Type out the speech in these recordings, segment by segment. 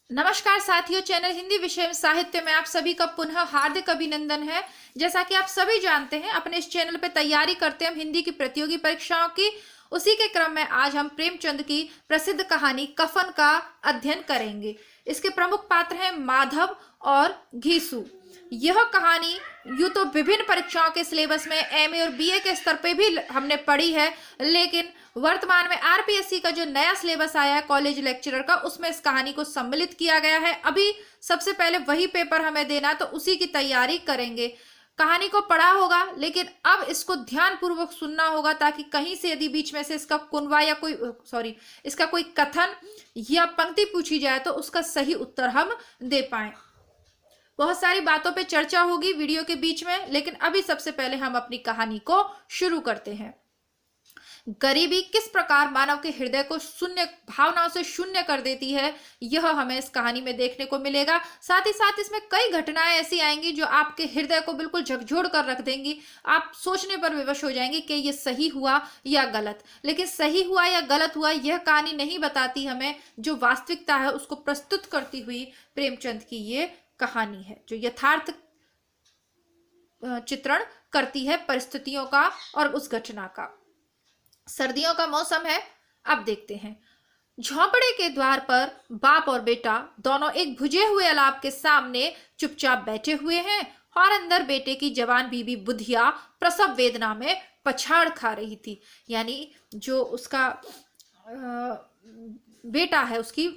नमस्कार साथियों, चैनल हिंदी विषय में साहित्य में आप सभी का पुनः हार्दिक अभिनंदन है। जैसा कि आप सभी जानते हैं, अपने इस चैनल पे तैयारी करते हैं हम हिंदी की प्रतियोगी परीक्षाओं की। उसी के क्रम में आज हम प्रेमचंद की प्रसिद्ध कहानी कफन का अध्ययन करेंगे। इसके प्रमुख पात्र हैं माधव और घीसू। यह कहानी यूं तो विभिन्न परीक्षाओं के सिलेबस में एमए और बीए के स्तर पे भी हमने पढ़ी है, लेकिन वर्तमान में आरपीएससी का जो नया सिलेबस आया है कॉलेज लेक्चरर का, उसमें इस कहानी को सम्मिलित किया गया है। अभी सबसे पहले वही पेपर हमें देना है, तो उसी की तैयारी करेंगे। कहानी को पढ़ा होगा, लेकिन अब इसको ध्यान पूर्वक सुनना होगा, ताकि कहीं से यदि बीच में से इसका कुनवा या इसका कोई कथन या पंक्ति पूछी जाए तो उसका सही उत्तर हम दे पाए। बहुत सारी बातों पे चर्चा होगी वीडियो के बीच में, लेकिन अभी सबसे पहले हम अपनी कहानी को शुरू करते हैं। गरीबी किस प्रकार मानव के हृदय को शून्य भावनाओं से शून्य कर देती है, यह हमें इस कहानी में देखने को मिलेगा। साथ ही साथ इसमें कई घटनाएं ऐसी आएंगी जो आपके हृदय को बिल्कुल झकझोर कर रख देंगी। आप सोचने पर विवश हो जाएंगे कि ये सही हुआ या गलत। लेकिन सही हुआ या गलत हुआ यह कहानी नहीं बताती हमें, जो वास्तविकता है उसको प्रस्तुत करती हुई प्रेमचंद की ये कहानी है, जो यथार्थ चित्रण करती है परिस्थितियों का और उस घटना का। सर्दियों का मौसम है। अब देखते हैं। झोंपड़े के द्वार पर बाप और बेटा दोनों एक भुजे हुए अलाव के सामने चुपचाप बैठे हुए हैं, और अंदर बेटे की जवान बीबी बुधिया प्रसव वेदना में पछाड़ खा रही थी। यानी जो उसका बेटा है, उसकी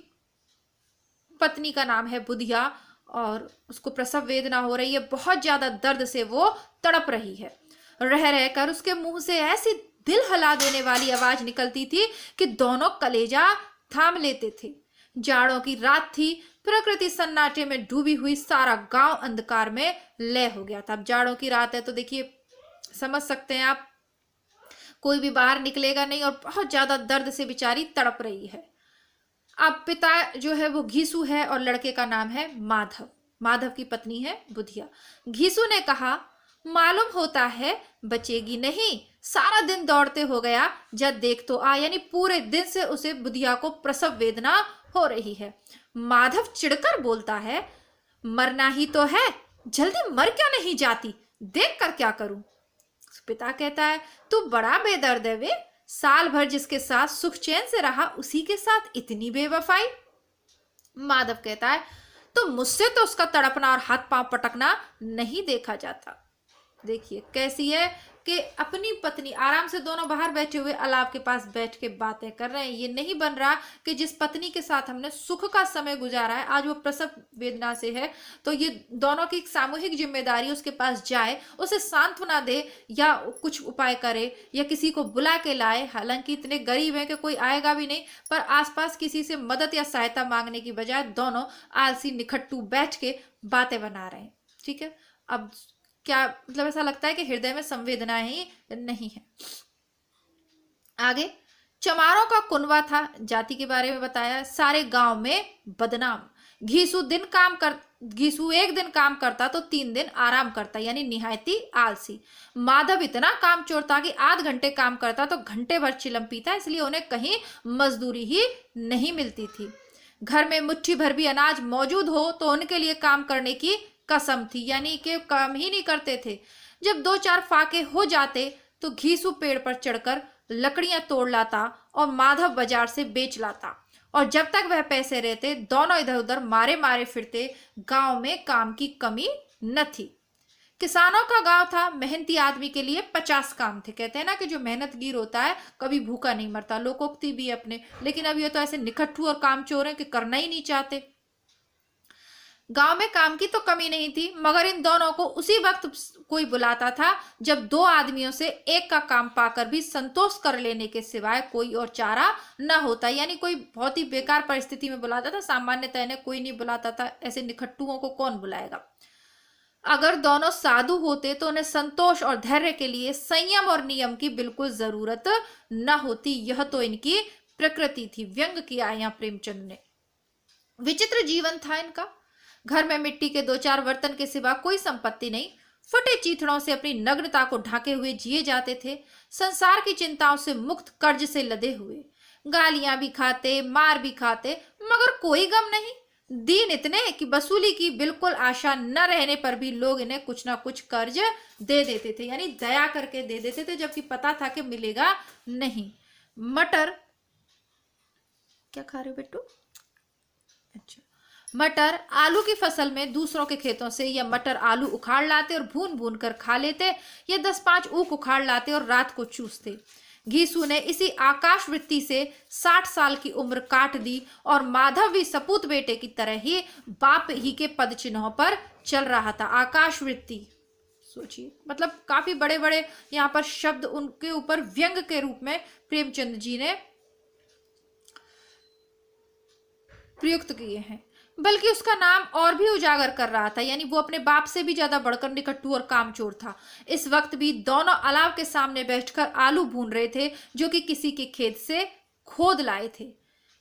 पत्नी का नाम है बुधिया, और उसको प्रसव वेदना हो रही है। बहुत ज्यादा दर्द से वो तड़प रही है। रह रहकर उसके मुंह से ऐसी दिल हिला देने वाली आवाज निकलती थी कि दोनों कलेजा थाम लेते थे। जाड़ों की रात थी। प्रकृति सन्नाटे में डूबी हुई, सारा गांव अंधकार में लय हो गया था। अब जाड़ों की रात है तो देखिए, समझ सकते हैं आप, कोई भी बाहर निकलेगा नहीं, और बहुत ज्यादा दर्द से बेचारी तड़प रही है। अब पिता जो है वो घीसू है, और लड़के का नाम है माधव। माधव की पत्नी है बुधिया। घीसू ने कहा, मालूम होता है बचेगी नहीं, सारा दिन दौड़ते हो गया, जब देख तो आ। यानी पूरे दिन से उसे बुधिया को प्रसव वेदना हो रही है। माधव चिढ़कर बोलता है, मरना ही तो है, जल्दी मर क्यों नहीं जाती, देख कर क्या करूं। पिता कहता है, तू बड़ा बेदर्द है वे, साल भर जिसके साथ सुख चैन से रहा, उसी के साथ इतनी बेवफाई। माधव कहता है, तो मुझसे तो उसका तड़पना और हाथ पांव पटकना नहीं देखा जाता। देखिए कैसी है कि अपनी पत्नी, आराम से दोनों बाहर बैठे हुए अलाव के पास बैठ के बातें कर रहे हैं। ये नहीं बन रहा कि जिस पत्नी के साथ हमने सुख का समय गुजारा है, आज वो प्रसव वेदना से है, तो ये दोनों की सामूहिक जिम्मेदारी उसके पास जाए, उसे सांत्वना दे, या कुछ उपाय करे, या किसी को बुला के लाए। हालांकि इतने गरीब हैं कि कोई आएगा भी नहीं, पर आसपास किसी से मदद या सहायता मांगने की बजाय दोनों आलसी निखट्टू बैठ के बातें बना रहे हैं। ठीक है, अब क्या मतलब, ऐसा लगता है कि हृदय में संवेदना ही नहीं है। आगे, चमारों का कुनवा था, जाति के बारे में बताया, सारे गांव में बदनाम। घीसू एक दिन काम करता तो 3 दिन आराम करता, यानी निहायती आलसी। माधव इतना कामचोर था कि आध घंटे काम करता तो घंटे भर चिलम पीता, इसलिए उन्हें कहीं मजदूरी ही नहीं मिलती थी। घर में मुट्ठी भर भी अनाज मौजूद हो तो उनके लिए काम करने की कसम थी, यानी कि काम ही नहीं करते थे। जब 2-4 फाके हो जाते तो घीसू पेड़ पर चढ़कर लकड़ियां तोड़ लाता और माधव बाजार से बेच लाता, और जब तक वह पैसे रहते दोनों इधर उधर मारे मारे फिरते। गांव में काम की कमी न थी। किसानों का गांव था, मेहनती आदमी के लिए 50 काम थे। कहते हैं ना कि जो मेहनतगीर होता है कभी भूखा नहीं मरता, लोकोक्ति भी अपने। लेकिन अब ये तो ऐसे निखट्टू और कामचोर हैं कि करना ही नहीं चाहते। गांव में काम की तो कमी नहीं थी, मगर इन दोनों को उसी वक्त कोई बुलाता था जब 2 आदमियों से एक का काम पाकर भी संतोष कर लेने के सिवाय कोई और चारा न होता। यानी कोई बहुत ही बेकार परिस्थिति में बुलाता था, सामान्यतः इन्हें कोई नहीं बुलाता था। ऐसे निखट्टुओं को कौन बुलाएगा। अगर दोनों साधु होते तो उन्हें संतोष और धैर्य के लिए संयम और नियम की बिल्कुल जरूरत न होती। यह तो इनकी प्रकृति थी। व्यंग किया यहाँ प्रेमचंद ने। विचित्र जीवन था इनका। घर में मिट्टी के 2-4 बर्तन के सिवा कोई संपत्ति नहीं। फटे चीथड़ों से अपनी नग्नता को ढाके हुए जिए जाते थे। संसार की चिंताओं से मुक्त, कर्ज से लदे हुए। गालियां भी खाते, मार भी खाते, मगर कोई गम नहीं। दीन इतने कि वसूली की बिल्कुल आशा न रहने पर भी लोग इन्हें कुछ ना कुछ कर्ज दे देते थे, यानी दया करके दे देते थे, जबकि पता था कि मिलेगा नहीं। मटर, क्या खा रहे हो बेटू? अच्छा, मटर आलू की फसल में दूसरों के खेतों से यह मटर आलू उखाड़ लाते और भून भून कर खा लेते। ये 10-5 ऊख उखाड़ लाते और रात को चूसते। घीसू ने इसी आकाशवृत्ति से 60 साल की उम्र काट दी और माधव भी सपूत बेटे की तरह ही बाप ही के पद चिन्हों पर चल रहा था। आकाशवृत्ति, सोचिए, मतलब काफी बड़े बड़े यहाँ पर शब्द उनके ऊपर व्यंग के रूप में प्रेमचंद जी ने प्रयुक्त किए हैं। बल्कि उसका नाम और भी उजागर कर रहा था, यानी वो अपने बाप से भी ज्यादा बढ़कर निकट्टू और कामचोर था। इस वक्त भी दोनों अलाव के सामने बैठकर आलू भून रहे थे, जो कि किसी के खेत से खोद लाए थे।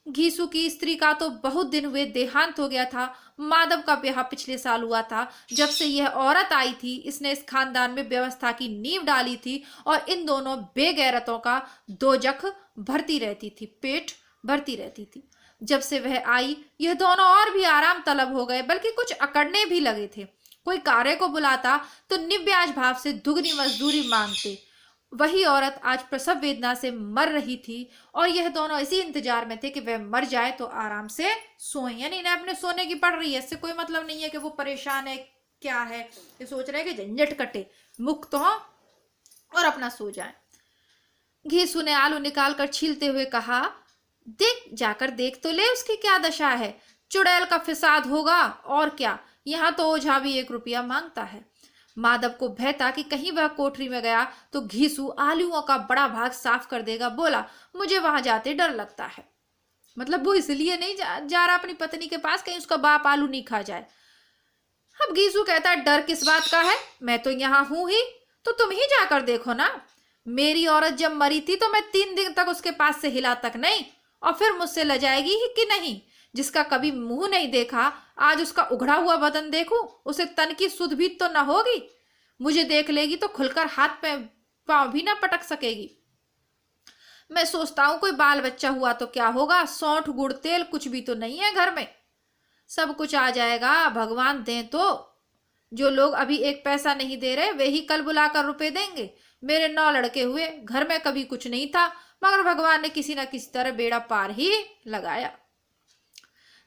घीसू की स्त्री का तो बहुत दिन हुए देहांत हो गया था। माधव का ब्याह पिछले साल हुआ था। जब से यह औरत आई थी, इसने इस खानदान में व्यवस्था की नींव डाली थी और इन दोनों बेगैरतों का दोजख भरती रहती थी, पेट भरती रहती थी। जब से वह आई, यह दोनों और भी आराम तलब हो गए, बल्कि कुछ अकड़ने भी लगे थे। कोई कार्य को बुलाता तो निव्याज भाव से दुगनी मजदूरी मांगते। वही औरत आज प्रसव वेदना से मर रही थी और यह दोनों इसी इंतजार में थे कि वह मर जाए तो आराम से सोए, यानी इन्हें अपने सोने की पड़ रही है। इससे कोई मतलब नहीं है कि वो परेशान है, क्या है, ये सोच रहे हैं कि झंझट कटे, मुक्त हो और अपना सो जाए। घीसू ने आलू निकालकर छीलते हुए कहा, देख, जाकर देख तो ले उसकी क्या दशा है। चुड़ैल का फिसाद होगा और क्या। यहाँ तो ओझा भी 1 रुपया मांगता है। माधव को भय था कि कहीं वह कोठरी में गया तो घीसू आलूओं का बड़ा भाग साफ कर देगा। बोला, मुझे वहां जाते डर लगता है। मतलब वो इसलिए नहीं जा रहा अपनी पत्नी के पास, कहीं उसका बाप आलू नहीं खा जाए। अब घीसू कहता है, डर किस बात का है, मैं तो यहाँ हूं ही, तो तुम ही जाकर देखो ना। मेरी औरत जब मरी थी तो मैं 3 दिन तक उसके पास से हिला तक नहीं, और फिर मुझसे लजाएगी ही कि नहीं। जिसका कभी मुंह नहीं देखा, आज उसका उघड़ा हुआ बदन देखूं, उसे तन की सुध भी तो न होगी। मुझे देख लेगी तो खुलकर हाथ पे पांव भी ना पटक सकेगी। मैं सोचता हूं कोई बाल बच्चा हुआ तो क्या होगा, सौंठ गुड़ तेल कुछ भी तो नहीं है घर में। सब कुछ आ जाएगा, भगवान दें तो। जो लोग अभी 1 पैसा नहीं दे रहे, वे ही कल बुलाकर रुपए देंगे। मेरे 9 लड़के हुए, घर में कभी कुछ नहीं था, मगर भगवान ने किसी न किसी तरह बेड़ा पार ही लगाया।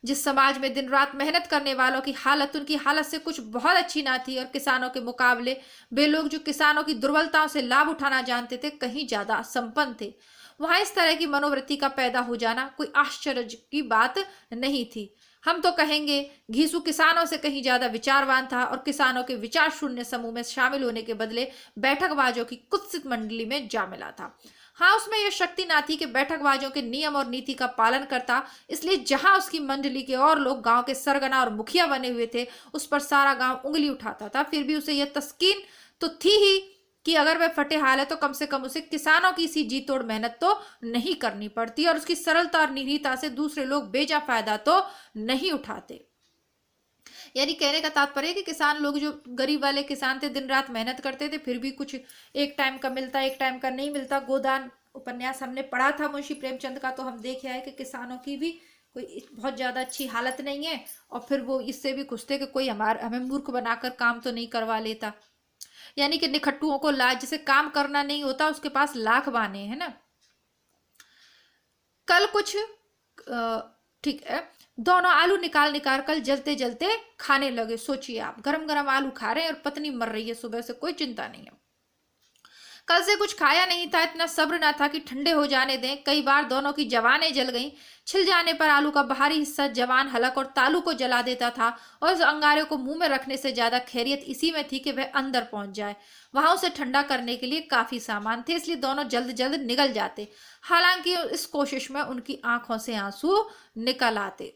जिस समाज में दिन रात मेहनत करने वालों की हालत उनकी हालत से कुछ बहुत अच्छी ना थी, और किसानों के मुकाबले वे लोग जो किसानों की दुर्बलताओं से लाभ उठाना जानते थे, कहीं ज्यादा संपन्न थे। वहां इस तरह की मनोवृत्ति का पैदा हो जाना कोई आश्चर्य की बात नहीं थी। हम तो कहेंगे, घीसू किसानों से कहीं ज्यादा विचारवान था और किसानों के विचार शून्य समूह में शामिल होने के बदले बैठकबाजों की कुत्सित मंडली में जा मिला था। हाँ, उसमें यह शक्ति ना थी कि बैठकबाजों के नियम और नीति का पालन करता, इसलिए जहां उसकी मंडली के और लोग गांव के सरगना और मुखिया बने हुए थे, उस पर सारा गांव उंगली उठाता था। फिर भी उसे यह तस्कीन तो थी ही कि अगर वह फटे हाल है तो कम से कम उसे किसानों की सी जी तोड़ मेहनत तो नहीं करनी पड़ती, और उसकी सरलता और निर्भीकता से दूसरे लोग बेजा फायदा तो नहीं उठाते। यानी कहने का तात्पर्य कि किसान लोग, जो गरीब वाले किसान थे, दिन रात मेहनत करते थे, फिर भी कुछ एक टाइम का मिलता, एक टाइम का नहीं मिलता। गोदान उपन्यास हमने पढ़ा था मुंशी प्रेमचंद का, तो हम देखे है कि किसानों की भी कोई बहुत ज्यादा अच्छी हालत नहीं है, और फिर वो इससे भी खुश थे कि कोई हमें मूर्ख बनाकर काम तो नहीं करवा लेता। यानी कि निखट्टुओं को लाज, जिसे काम करना नहीं होता उसके पास लाख बहाने, है ना। कल कुछ ठीक है, दोनों आलू निकाल निकाल कर जलते जलते खाने लगे। सोचिए आप, गरम गरम आलू खा रहे हैं और पत्नी मर रही है सुबह से, कोई चिंता नहीं है। कल से कुछ खाया नहीं था, इतना सब्र ना था कि ठंडे हो जाने दें। कई बार दोनों की जवानें जल गईं। छिल जाने पर आलू का बाहरी हिस्सा जवान हलक और तालू को जला देता था, और उस अंगारे को मुंह में रखने से ज्यादा खैरियत इसी में थी कि वह अंदर पहुंच जाए। वहां उसे ठंडा करने के लिए काफी सामान थे, इसलिए दोनों जल्द जल्द निगल जाते। हालांकि इस कोशिश में उनकी आंखों से आंसू निकल आते।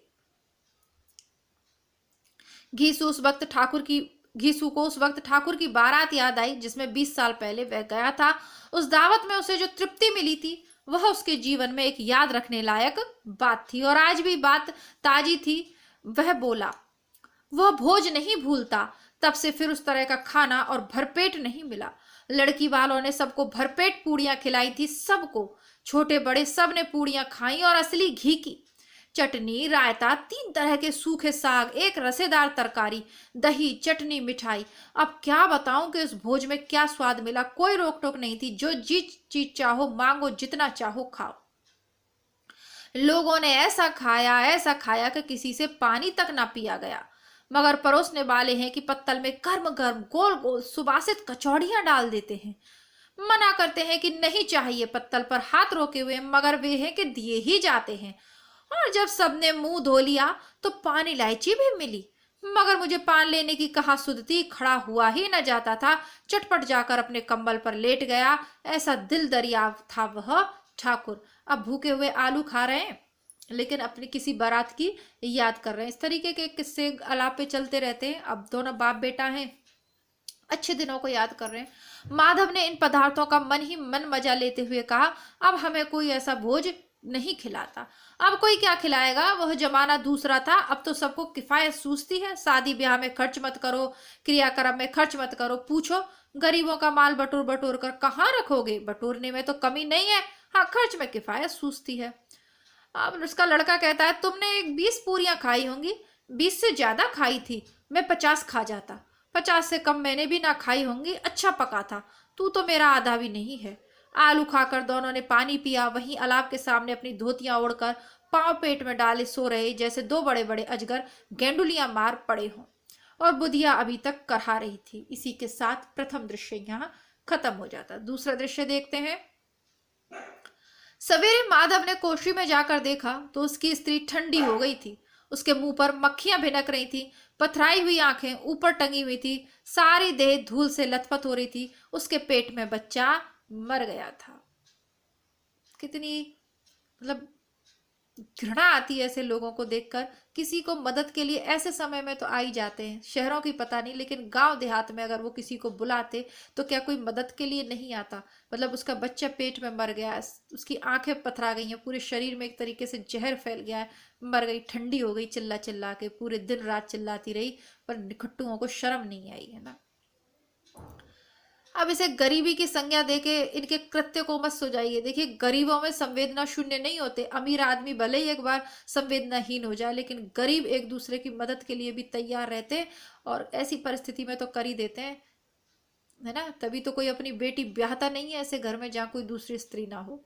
घीसू को उस वक्त ठाकुर की बारात याद आई, जिसमें 20 साल पहले वह गया था। उस दावत में उसे जो तृप्ति मिली थी, वह उसके जीवन में एक याद रखने लायक बात थी, और आज भी बात ताजी थी। वह बोला, वह भोज नहीं भूलता। तब से फिर उस तरह का खाना और भरपेट नहीं मिला। लड़की वालों ने सबको भरपेट पूड़ियां खिलाई थी, सबको, छोटे बड़े सब ने पूड़ियां खाई, और असली घी की। चटनी, रायता, 3 तरह के सूखे साग, एक रसेदार तरकारी, दही, चटनी, मिठाई। अब क्या बताऊं कि उस भोज में क्या स्वाद मिला, कोई रोक टोक नहीं थी। जो जी चीज चाहो मांगो, जितना चाहो खाओ। लोगों ने ऐसा खाया कि किसी से पानी तक ना पिया गया। मगर परोसने वाले हैं कि पत्तल में गर्म गर्म गोल गोल सुबासित कचौड़ियां डाल देते हैं। मना करते हैं कि नहीं चाहिए, पत्तल पर हाथ रोके हुए, मगर वे हैं कि दिए ही जाते हैं। और जब सबने मुंह धो लिया तो पान इलायची भी मिली, मगर मुझे पान लेने की कहाँ सुधती, खड़ा हुआ ही न जाता था। चटपट जाकर अपने कंबल पर लेट गया। ऐसा दिल दरिया था वह ठाकुर। अब भूखे हुए आलू खा रहे हैं, लेकिन अपनी किसी बारात की याद कर रहे हैं। इस तरीके के किस्से अलाप पे चलते रहते हैं। अब दोनों बाप बेटा हैं, अच्छे दिनों को याद कर रहे हैं। माधव ने इन पदार्थों का मन ही मन मजा लेते हुए कहा, अब हमें कोई ऐसा भोज नहीं खिलाता। अब कोई क्या खिलाएगा, वह जमाना दूसरा था। अब तो सबको किफायत सूझती है। शादी ब्याह में खर्च मत करो, क्रियाक्रम में खर्च मत करो। पूछो गरीबों का माल बटोर बटोर कर कहाँ रखोगे, बटोरने में तो कमी नहीं है, हाँ खर्च में किफायत सूझती है। अब उसका लड़का कहता है, तुमने एक 20 पूरियां खाई होंगी, 20 से ज्यादा खाई थी, मैं 50 खा जाता। 50 से कम मैंने भी ना खाई होंगी, अच्छा पका था, तू तो मेरा आधा भी नहीं है। आलू खाकर दोनों ने पानी पिया। वहीं अलाप के सामने अपनी धोतियां ओढ़कर पांव पेट में डाले सो रहे, जैसे दो बड़े बड़े अजगर गेंडुलियां मार पड़े हों। और बुधिया अभी तक करहा रही थी। इसी के साथ प्रथम दृश्य यहाँ खत्म हो जाता। दूसरा दृश्य देखते हैं। सवेरे माधव ने कोठरी में जाकर देखा तो उसकी स्त्री ठंडी हो गई थी। उसके मुंह पर मक्खियां भिनक रही थी, पथराई हुई आंखें ऊपर टंगी हुई थी, सारी देह धूल से लथपथ हो रही थी। उसके पेट में बच्चा मर गया था। कितनी मतलब घृणा आती है ऐसे लोगों को देखकर। किसी को मदद के लिए ऐसे समय में तो आ ही जाते हैं, शहरों की पता नहीं, लेकिन गांव देहात में अगर वो किसी को बुलाते तो क्या कोई मदद के लिए नहीं आता। मतलब उसका बच्चा पेट में मर गया, उसकी आंखें पथरा गई हैं, पूरे शरीर में एक तरीके से जहर फैल गया है, मर गई, ठंडी हो गई, चिल्ला चिल्ला के पूरे दिन रात चिल्लाती रही, पर निखट्टुओं को शर्म नहीं आई है ना। अब इसे गरीबी की संज्ञा देके इनके कृत्य को मत सुझाइए। देखिए गरीबों में संवेदना शून्य नहीं होते। अमीर आदमी भले ही एक बार संवेदनाहीन हो जाए, लेकिन गरीब एक दूसरे की मदद के लिए भी तैयार रहते हैं, और ऐसी परिस्थिति में तो कर ही देते हैं, है ना। तभी तो कोई अपनी बेटी ब्याहता नहीं है ऐसे घर में जहाँ कोई दूसरी स्त्री ना हो।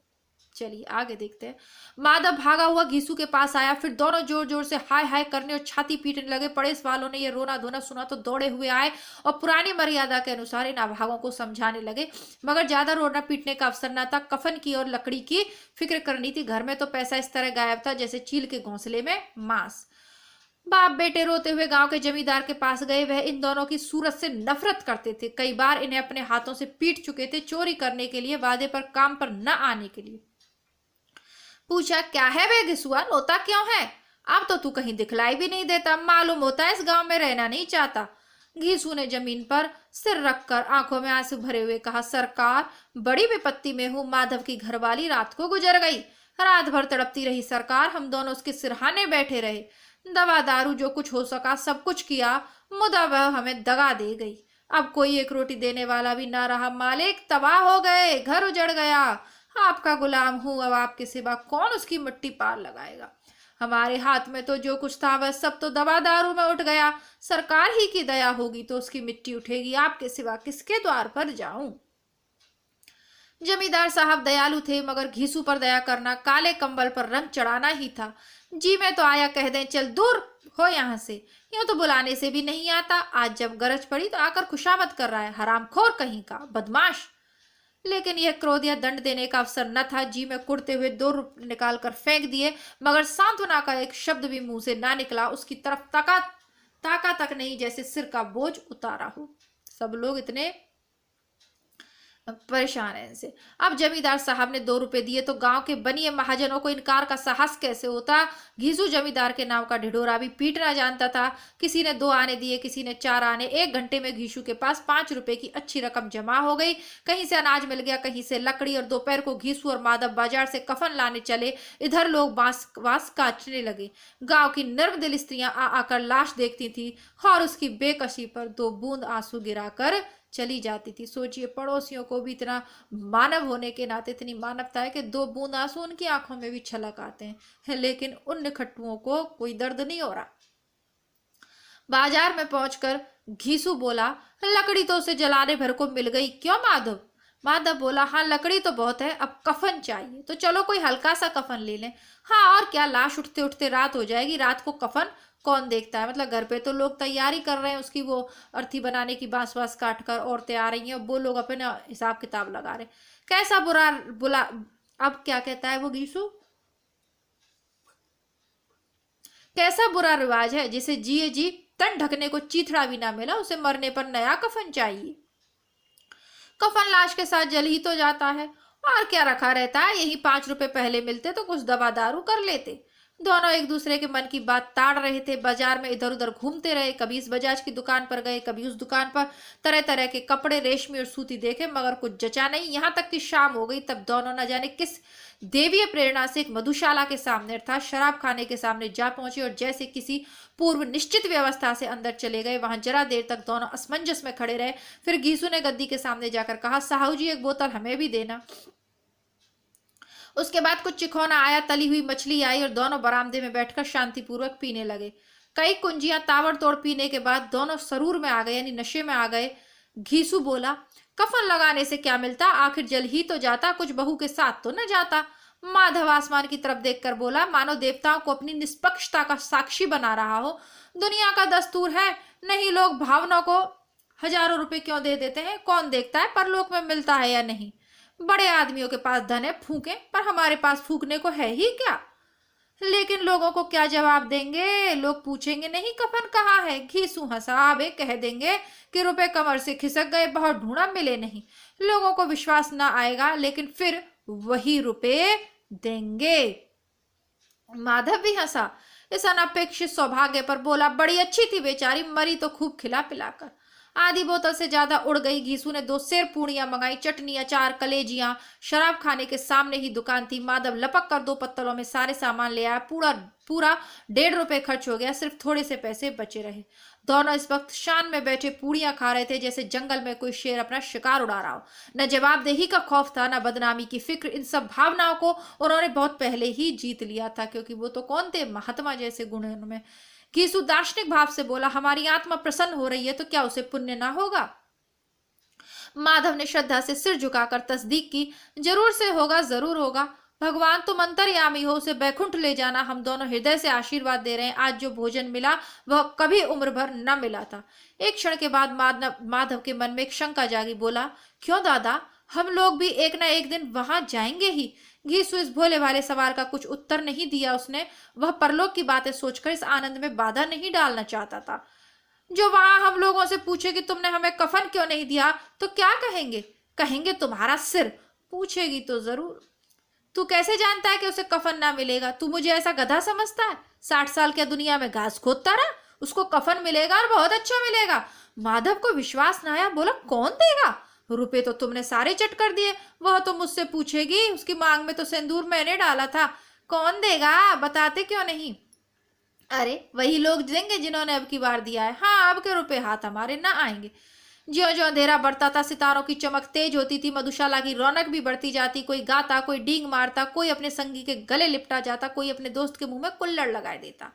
चलिए आगे देखते हैं। माधव भागा हुआ घीसू के पास आया, फिर दोनों जोर जोर से हाय हाय करने और छाती पीटने लगे। पड़ोस वालों ने ये रोना धोना सुना तो दौड़े हुए आए और पुरानी मर्यादा के अनुसार इन अभागों को समझाने लगे, मगर ज्यादा रोना पीटने का अवसर न था। कफन की और लकड़ी की फिक्र करनी थी। घर में तो पैसा इस तरह गायब था जैसे चील के घोंसले में मांस। बाप बेटे रोते हुए गांव के जमींदार के पास गए। वह इन दोनों की सूरत से नफरत करते थे। कई बार इन्हें अपने हाथों से पीट चुके थे, चोरी करने के लिए, वादे पर काम पर न आने के लिए। पूछा, क्या है बे घिसुआ, रोता क्यों है? अब तो तू कहीं दिखलाई भी नहीं देता, मालूम होता है इस गांव में रहना नहीं चाहता। घीसू ने जमीन पर सिर रखकर आंखों में आंसू भरे हुए कहा, सरकार बड़ी विपत्ति में हूँ। माधव की घरवाली रात को गुजर गई। रात भर तड़पती रही सरकार, हम दोनों उसके सिरहाने बैठे रहे, दवा दारू जो कुछ हो सका सब कुछ किया, मुदा वह हमें दगा दे गई। अब कोई एक रोटी देने वाला भी ना रहा। मालिक तबाह हो गए, घर उजड़ गया, आपका गुलाम हूं, अब आपके सिवा कौन उसकी मिट्टी पार लगाएगा। हमारे हाथ में तो जो कुछ था वह सब तो दवा दारू में उठ गया। सरकार ही की दया होगी तो उसकी मिट्टी उठेगी, आपके सिवा किसके द्वार पर जाऊं। जमींदार साहब दयालु थे, मगर घीसू पर दया करना काले कंबल पर रंग चढ़ाना ही था। जी मैं तो आया कह दें, चल दूर हो यहाँ से, यूं तो बुलाने से भी नहीं आता। आज जब गरज पड़ी तो आकर खुशामद कर रहा है, हरामखोर कहीं का, बदमाश। लेकिन यह क्रोध या दंड देने का अवसर न था। जी में कुड़ते हुए 2 रुपये निकाल कर फेंक दिए, मगर सांत्वना का एक शब्द भी मुंह से ना निकला। उसकी तरफ ताका तक नहीं, जैसे सिर का बोझ उतारा हो। सब लोग इतने परेशान है इनसे। अब जमींदार साहब ने 2 रुपए दिए तो गांव के बनिए महाजनों को इनकार का साहस कैसे होता। घीसू जमींदार के नाम का ढिढोरा भी पीटना जानता था। किसी ने 2 आने दिए, किसी ने 4 आने। 1 घंटे में घीसू के पास 5 रुपए की अच्छी रकम जमा हो गई। कहीं से अनाज मिल गया, कहीं से लकड़ी, और दोपहर को घीसू और माधव बाजार से कफन लाने चले। इधर लोग बांस काटने लगे। गाँव की नर्मदिल स्त्रियां आ आकर लाश देखती थी और उसकी बेकसी पर 2 बूंद आंसू गिराकर चली जाती थी। सोचिए, पड़ोसियों को भी इतना मानव होने के नाते इतनी मानवता है कि 2 बूंद आंसू उनकी आंखों में भी छलक आते हैं, लेकिन उन निखट्टुओं को कोई दर्द नहीं हो रहा। बाजार में पहुंचकर घीसू बोला, लकड़ी तो उसे जलाने भर को मिल गई, क्यों माधव? माधव बोला, हाँ लकड़ी तो बहुत है, अब कफन चाहिए, तो चलो कोई हल्का सा कफन ले लें। हाँ और क्या, लाश उठते उठते रात हो जाएगी, रात को कफन कौन देखता है? मतलब घर पे तो लोग तैयारी कर रहे हैं उसकी, वो अर्थी बनाने की, बांस बांस काट कर औरतें आ रही हैं, वो लोग अपने हिसाब किताब लगा रहे। कैसा बुरा बुला, अब क्या कहता है वो घीसू, कैसा बुरा रिवाज है, जिसे जिए जी तन ढकने को चीथड़ा भी ना मिला, उसे मरने पर नया कफन चाहिए। कफन लाश के साथ जल ही तो जाता है, और क्या रखा रहता है, यही 5 रुपए पहले मिलते तो कुछ दवा दारू कर लेते। दोनों एक दूसरे के मन की बात ताड़ रहे थे। बाजार में इधर उधर घूमते रहे, कभी इस बजाज की दुकान पर गए, कभी उस दुकान पर। तरह तरह के कपड़े, रेशमी और सूती देखे, मगर कुछ जचा नहीं। यहाँ तक कि शाम हो गई, तब दोनों न जाने किस देवीय प्रेरणा से एक मधुशाला के सामने अर्थात शराब खाने के सामने जा पहुंचे, और जैसे किसी पूर्व निश्चित व्यवस्था से अंदर चले गए। वहां जरा देर तक दोनों असमंजस में खड़े रहे। फिर घीसू ने गद्दी के सामने जाकर कहा, साहू जी एक बोतल हमें भी देना। उसके बाद कुछ चिखौना आया, तली हुई मछली आई, और दोनों बरामदे में बैठकर शांतिपूर्वक पीने लगे। कई कुंजियां ताबड़तोड़ पीने के बाद दोनों सरूर में आ गए, यानी नशे में आ गए। घीसू बोला, कफन लगाने से क्या मिलता, आखिर जल ही तो जाता, कुछ बहू के साथ तो न जाता। माधव आसमान की तरफ देखकर बोला, मानो देवताओं को अपनी निष्पक्षता का साक्षी बना रहा हो। दुनिया का दस्तूर है, नहीं लोग भावना को हजारों रुपए क्यों दे देते हैं, कौन देखता है परलोक में मिलता है या नहीं। बड़े आदमियों के पास धन है, फूकें, पर हमारे पास फूकने को है ही क्या। लेकिन लोगों को क्या जवाब देंगे, लोग पूछेंगे नहीं कफन कहाँ है। घीसू हंसा, वे कह देंगे कि रुपए कमर से खिसक गए, बहुत ढूंढा मिले नहीं। लोगों को विश्वास ना आएगा, लेकिन फिर वही रुपए देंगे। माधव भी हंसा, इस अनपेक्षित सौभाग्य पर। बोला, बड़ी अच्छी थी बेचारी, मरी तो खूब खिला पिलाकर। आधी बोतल से ज्यादा उड़ गई। घीसू ने 2 सेर पूड़ियां मंगाई, चटनी, अचार, कलेजियां। शराब खाने के सामने ही दुकान थी। माधव लपक कर 2 पत्तलों में सारे सामान ले आया। पूरा पूरा 1.5 रुपए खर्च हो गया, सिर्फ थोड़े से पैसे बचे रहे। दोनों इस वक्त शान में बैठे पूड़ियां खा रहे थे, जैसे जंगल में कोई शेर अपना शिकार उड़ा रहा हो। न जवाबदेही का खौफ था, न बदनामी की फिक्र। इन सब भावनाओं को उन्होंने बहुत पहले ही जीत लिया था, क्योंकि वो तो कौन थे, महात्मा जैसे गुण उनमें। घीसू दार्शनिक भाव से बोला, हमारी आत्मा प्रसन्न हो रही है तो क्या उसे पुण्य ना होगा? माधव ने श्रद्धा से सिर झुकाकर तस्दीक की, जरूर से होगा, जरूर होगा। भगवान तुम अंतर्यामी हो, उसे बैकुंठ ले जाना। हम दोनों हृदय से आशीर्वाद दे रहे हैं। आज जो भोजन मिला वह कभी उम्र भर न मिला था। एक क्षण के बाद माधव के मन में एक शंका जागी। बोला, क्यों दादा, हम लोग भी एक ना एक दिन वहां जाएंगे ही। घीसू इस भोले भाले सवाल का कुछ उत्तर नहीं दिया। उसने वह परलोक की बातें सोचकर इस आनंद में बाधा नहीं डालना चाहता था। जो वहां हम लोगों से पूछे कि तुमने हमें कफन क्यों नहीं दिया, तो क्या कहेंगे? कहेंगे तुम्हारा सिर। पूछेगी तो जरूर। तू कैसे जानता है कि उसे कफन ना मिलेगा? तू मुझे ऐसा गधा समझता है? 60 साल क्या दुनिया में घास खोदता रहा? उसको कफन मिलेगा और बहुत अच्छा मिलेगा। माधव को विश्वास न आया। बोला, कौन देगा? रुपए तो तुमने सारे चट कर दिए। वह तो मुझसे पूछेगी, उसकी मांग में तो सिंदूर मैंने डाला था। कौन देगा, बताते क्यों नहीं? अरे वही लोग देंगे जिन्होंने अब की बार दिया है। हाँ, अब के रुपए हाथ हमारे ना आएंगे। ज्यों ज्यों अंधेरा बढ़ता था, सितारों की चमक तेज होती थी। मधुशाला की रौनक भी बढ़ती जाती। कोई गाता, कोई डींग मारता, कोई अपने संगी के गले लिपटा जाता, कोई अपने दोस्त के मुंह में कुल्लड़ लगाए देता।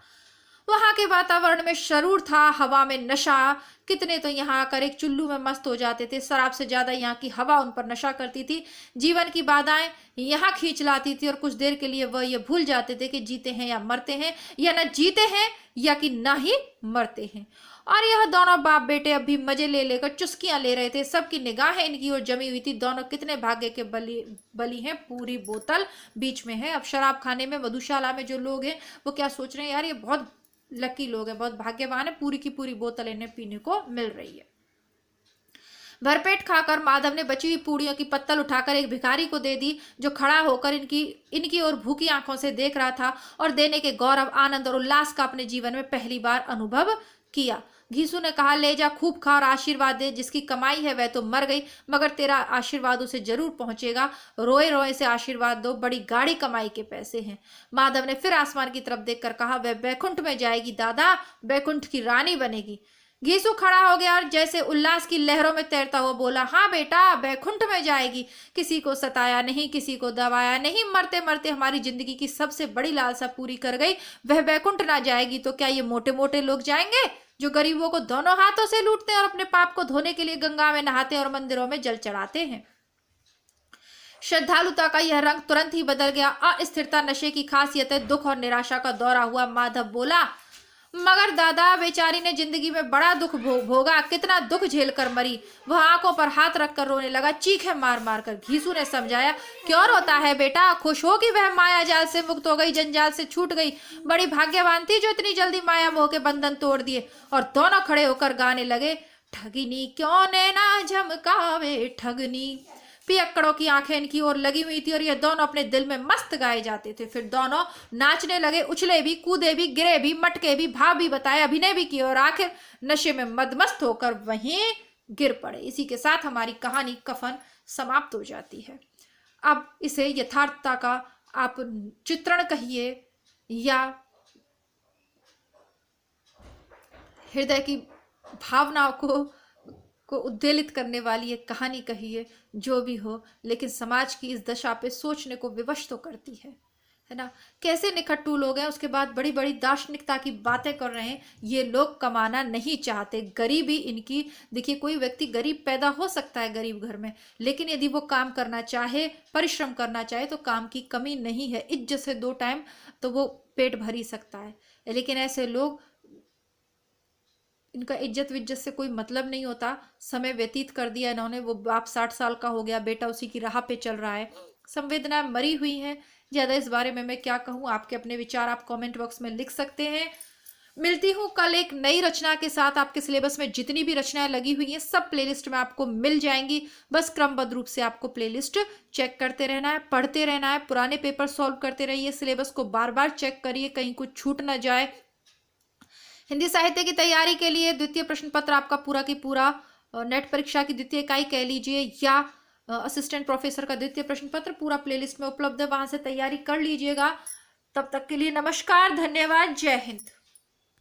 वहां के वातावरण में शरूर था, हवा में नशा। कितने तो यहाँ आकर एक चुल्लू में मस्त हो जाते थे। शराब से ज्यादा यहाँ की हवा उन पर नशा करती थी। जीवन की बाधाएं यहाँ खींच लाती थी, और कुछ देर के लिए वह ये भूल जाते थे कि जीते हैं या मरते हैं, या न जीते हैं या कि ना ही मरते हैं। और यह दोनों बाप बेटे अब भी मजे ले लेकर चुस्कियां ले रहे थे। सबकी निगाहें इनकी ओर जमी हुई थी। दोनों कितने भाग्य के बली हैं। पूरी बोतल बीच में है। अब शराब खाने में, मधुशाला में जो लोग हैं वो क्या सोच रहे हैं, यार ये बहुत लकी लोग हैं, बहुत भाग्यवान है, पूरी की पूरी बोतल इन्हें पीने को मिल रही है। भरपेट खाकर माधव ने बची हुई पूड़ियों की पत्तल उठाकर एक भिखारी को दे दी, जो खड़ा होकर इनकी ओर भूखी आंखों से देख रहा था, और देने के गौरव, आनंद और उल्लास का अपने जीवन में पहली बार अनुभव किया। घीसू ने कहा, ले जा, खूब खा और आशीर्वाद दे। जिसकी कमाई है वह तो मर गई, मगर तेरा आशीर्वाद उसे जरूर पहुंचेगा। रोए रोए से आशीर्वाद दो, बड़ी गाढ़ी कमाई के पैसे हैं। माधव ने फिर आसमान की तरफ देखकर कहा, वह बैकुंठ में जाएगी दादा, बैकुंठ की रानी बनेगी। घीसू खड़ा हो गया और जैसे उल्लास की लहरों में तैरता हुआ बोला, हाँ बेटा, बैकुंठ में जाएगी। किसी को सताया नहीं, किसी को दबाया नहीं, मरते मरते हमारी जिंदगी की सबसे बड़ी लालसा पूरी कर गई। वह बैकुंठ ना जाएगी तो क्या ये मोटे मोटे लोग जाएंगे जो गरीबों को दोनों हाथों से लूटते हैं और अपने पाप को धोने के लिए गंगा में नहाते हैं और मंदिरों में जल चढ़ाते हैं। श्रद्धालुता का यह रंग तुरंत ही बदल गया। अस्थिरता नशे की खासियत है। दुख और निराशा का दौरा हुआ। माधव बोला, मगर दादा, बेचारी ने जिंदगी में बड़ा दुख भोगा, कितना दुख झेल कर मरी। वह आंखों पर हाथ रखकर रोने लगा, चीखें मार मार कर। घीसू ने समझाया, क्यों रोता है बेटा, खुश हो कि वह माया जाल से मुक्त हो गई, जंजाल से छूट गई। बड़ी भाग्यवान थी जो इतनी जल्दी माया मोह के बंधन तोड़ दिए। और दोनों खड़े होकर गाने लगे, ठगिनी क्यों नैना झमकावे ठगनी। पियक्कड़ों की आंखें इनकी ओर लगी हुई थी और ये दोनों अपने दिल में मस्त गाए जाते थे। फिर दोनों नाचने लगे, उछले भी, कूदे भी, गिरे भी, मटके भी, भाव भी बताए, अभिनय भी किए और आखिर नशे में मदमस्त होकर वहीं गिर पड़े। इसी के साथ हमारी कहानी कफन समाप्त हो जाती है। अब इसे यथार्थता का आप चित्रण कहिए या हृदय की भावनाओं को उद्वेलित करने वाली एक कहानी कहिए, जो भी हो, लेकिन समाज की इस दशा पे सोचने को विवश तो करती है ना। कैसे निखट्टू लोग हैं, उसके बाद बड़ी बड़ी दार्शनिकता की बातें कर रहे हैं। ये लोग कमाना नहीं चाहते, गरीबी इनकी, देखिए कोई व्यक्ति गरीब पैदा हो सकता है गरीब घर में, लेकिन यदि वो काम करना चाहे, परिश्रम करना चाहे तो काम की कमी नहीं है। इज्जत से 2 टाइम तो वो पेट भर ही सकता है। लेकिन ऐसे लोग, इनका इज्जत विज्जत से कोई मतलब नहीं होता। समय व्यतीत कर दिया इन्होंने, वो बाप 60 साल का हो गया, बेटा उसी की राह पे चल रहा है, संवेदनाएं मरी हुई हैं। ज़्यादा इस बारे में मैं क्या कहूँ, आपके अपने विचार आप कमेंट बॉक्स में लिख सकते हैं। मिलती हूँ कल एक नई रचना के साथ। आपके सिलेबस में जितनी भी रचनाएं लगी हुई हैं सब प्लेलिस्ट में आपको मिल जाएंगी। बस क्रमबद्ध रूप से आपको प्लेलिस्ट चेक करते रहना है, पढ़ते रहना है, पुराने पेपर सॉल्व करते रहिए, सिलेबस को बार बार चेक करिए, कहीं कुछ छूट ना जाए। हिंदी साहित्य की तैयारी के लिए द्वितीय प्रश्न पत्र आपका पूरा की पूरा, नेट परीक्षा की द्वितीय इकाई कह लीजिए या असिस्टेंट प्रोफेसर का द्वितीय प्रश्न पत्र पूरा प्लेलिस्ट में उपलब्ध है, वहां से तैयारी कर लीजिएगा। तब तक के लिए नमस्कार, धन्यवाद, जय हिंद।